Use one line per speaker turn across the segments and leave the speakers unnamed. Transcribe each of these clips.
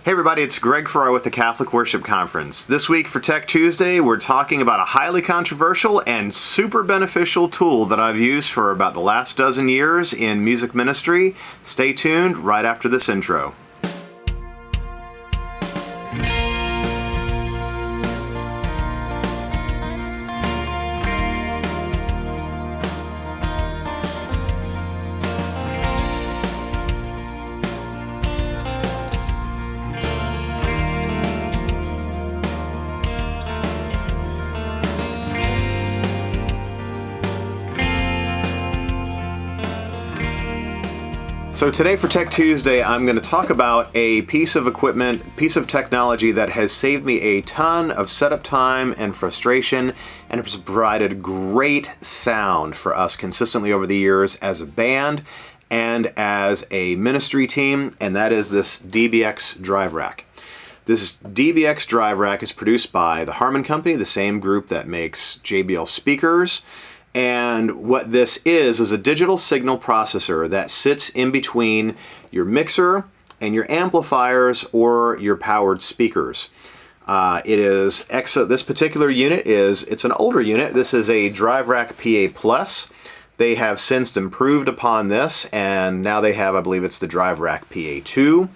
Hey everybody, it's Greg Fry with the Catholic Worship Conference. This week for Tech Tuesday, we're talking about a highly controversial and super beneficial tool that I've used for about the last dozen years in music ministry. Stay tuned right after this intro. So today for Tech Tuesday, I'm going to talk about a piece of equipment, piece of technology that has saved me a ton of setup time and frustration, and has provided great sound for us consistently over the years as a band and as a ministry team, and that is this DBX DriveRack. This DBX DriveRack is produced by the Harman Company, the same group that makes JBL speakers. And what this is a digital signal processor that sits in between your mixer and your amplifiers or your powered speakers. This particular unit it's an older unit. This is a DriveRack PA+. They have since improved upon this, and now they have, I believe it's the DriveRack PA2.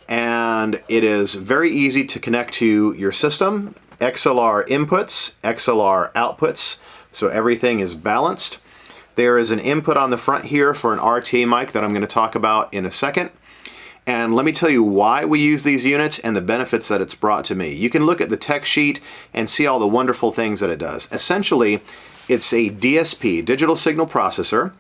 And it is very easy to connect to your system. XLR inputs, XLR outputs. So everything is balanced. There is an input on the front here for an RTA mic that I'm going to talk about in a second. And let me tell you why we use these units and the benefits that it's brought to me. You can look at the tech sheet and see all the wonderful things that it does. Essentially, it's a DSP, digital signal processor.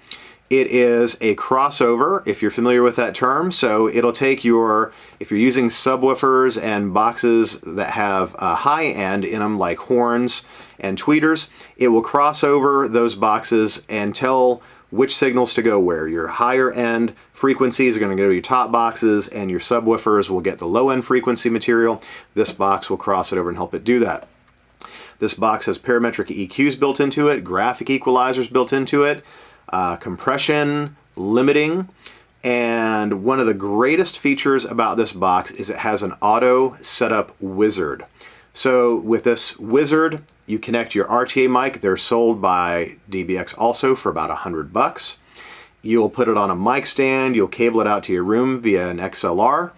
It is a crossover, if you're familiar with that term. So it'll take if you're using subwoofers and boxes that have a high end in them, like horns and tweeters, it will cross over those boxes and tell which signals to go where. Your higher end frequencies are going to go to your top boxes, and your subwoofers will get the low end frequency material. This box will cross it over and help it do that. This box has parametric EQs built into it, graphic equalizers built into it, compression, limiting, and one of the greatest features about this box is it has an auto setup wizard. So with this wizard, you connect your RTA mic. They're sold by DBX also for about $100. You'll put it on a mic stand, you'll cable it out to your room via an XLR,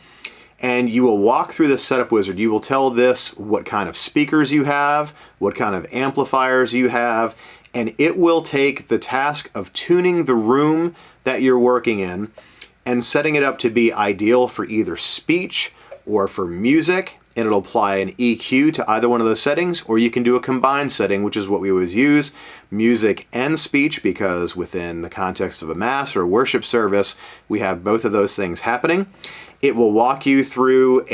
and you will walk through this setup wizard. You will tell this what kind of speakers you have, what kind of amplifiers you have, and it will take the task of tuning the room that you're working in and setting it up to be ideal for either speech or for music, and it'll apply an EQ to either one of those settings, or you can do a combined setting, which is what we always use, music and speech, because within the context of a mass or a worship service, we have both of those things happening. It will walk you through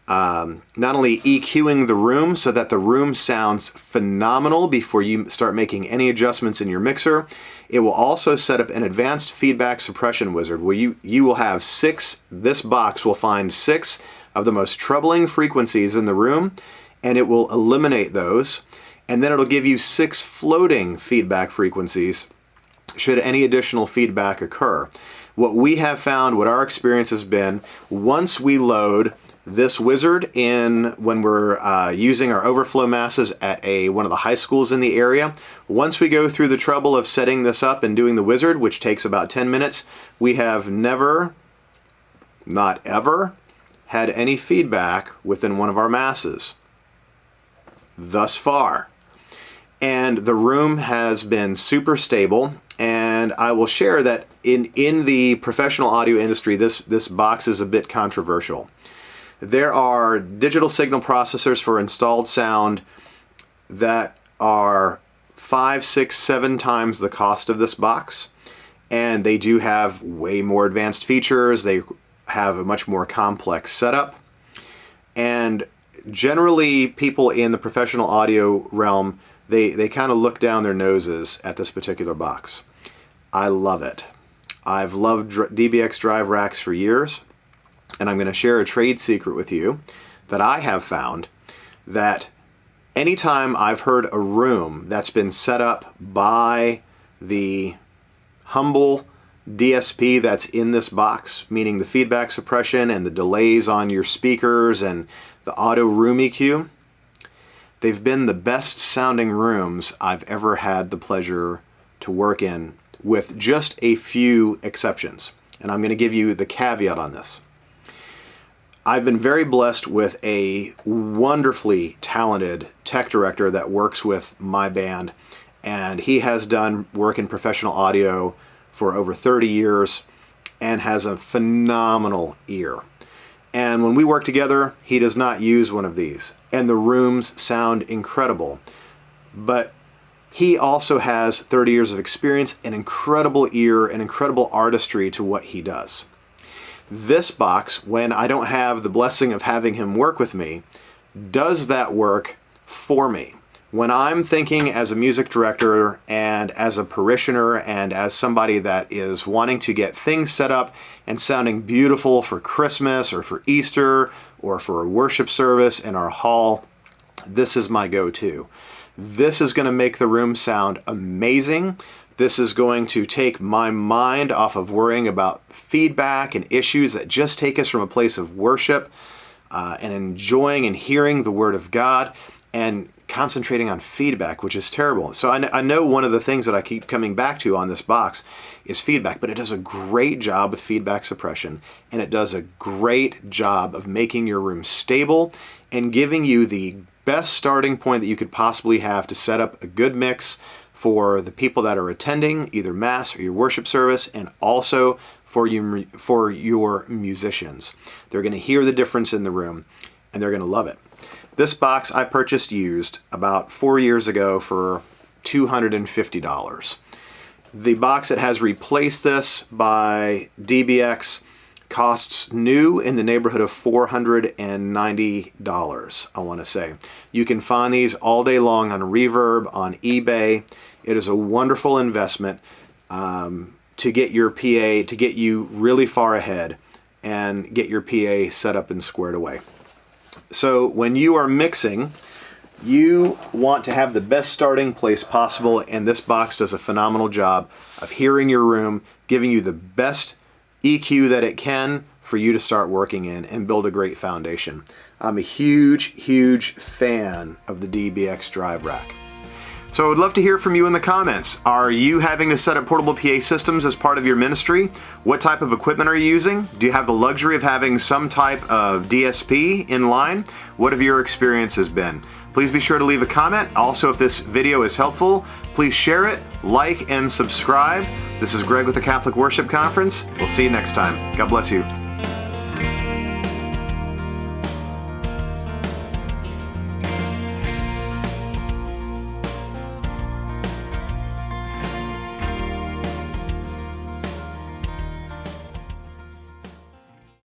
not only EQing the room so that the room sounds phenomenal before you start making any adjustments in your mixer. It will also set up an advanced feedback suppression wizard where you will have this box will find 6 of the most troubling frequencies in the room, and it will eliminate those, and then it'll give you 6 floating feedback frequencies should any additional feedback occur. What we have found, what our experience has been, once we load this wizard in when we're using our overflow masses at one of the high schools in the area, once we go through the trouble of setting this up and doing the wizard, which takes about 10 minutes, we have never, not ever, had any feedback within one of our masses thus far. And the room has been super stable, and I will share that in the professional audio industry, this box is a bit controversial. There are digital signal processors for installed sound that are 5, 6, 7 times the cost of this box, and they do have way more advanced features. They have a much more complex setup, and generally people in the professional audio realm, they kind of look down their noses at this particular box. I love it. I've loved DBX DriveRacks for years, and I'm going to share a trade secret with you that I have found, that anytime I've heard a room that's been set up by the humble DSP that's in this box, meaning the feedback suppression and the delays on your speakers and the auto room EQ, they've been the best sounding rooms I've ever had the pleasure to work in, with just a few exceptions. And I'm going to give you the caveat on this. I've been very blessed with a wonderfully talented tech director that works with my band, and he has done work in professional audio for over 30 years and has a phenomenal ear. And when we work together, he does not use one of these, and the rooms sound incredible. But he also has 30 years of experience, an incredible ear, and incredible artistry to what he does. This box, when I don't have the blessing of having him work with me, does that work for me. When I'm thinking as a music director and as a parishioner and as somebody that is wanting to get things set up and sounding beautiful for Christmas or for Easter or for a worship service in our hall, this is my go-to. This is going to make the room sound amazing. This is going to take my mind off of worrying about feedback and issues that just take us from a place of worship and enjoying and hearing the Word of God and concentrating on feedback, which is terrible. So I know one of the things that I keep coming back to on this box is feedback, but it does a great job with feedback suppression, and it does a great job of making your room stable and giving you the best starting point that you could possibly have to set up a good mix for the people that are attending either Mass or your worship service, and also for your musicians. They're going to hear the difference in the room, and they're going to love it. This box I purchased used about 4 years ago for $250. The box that has replaced this by DBX costs new in the neighborhood of $490, I want to say. You can find these all day long on Reverb, on eBay. It is a wonderful investment to get your PA, to get you really far ahead and get your PA set up and squared away. So when you are mixing, you want to have the best starting place possible, and this box does a phenomenal job of hearing your room, giving you the best EQ that it can for you to start working in and build a great foundation. I'm a huge fan of the DBX DriveRack. So I would love to hear from you in the comments. Are you having to set up portable PA systems as part of your ministry? What type of equipment are you using? Do you have the luxury of having some type of DSP in line? What have your experiences been? Please be sure to leave a comment. Also, if this video is helpful, please share it, like, and subscribe. This is Greg with the Catholic Worship Conference. We'll see you next time. God bless you.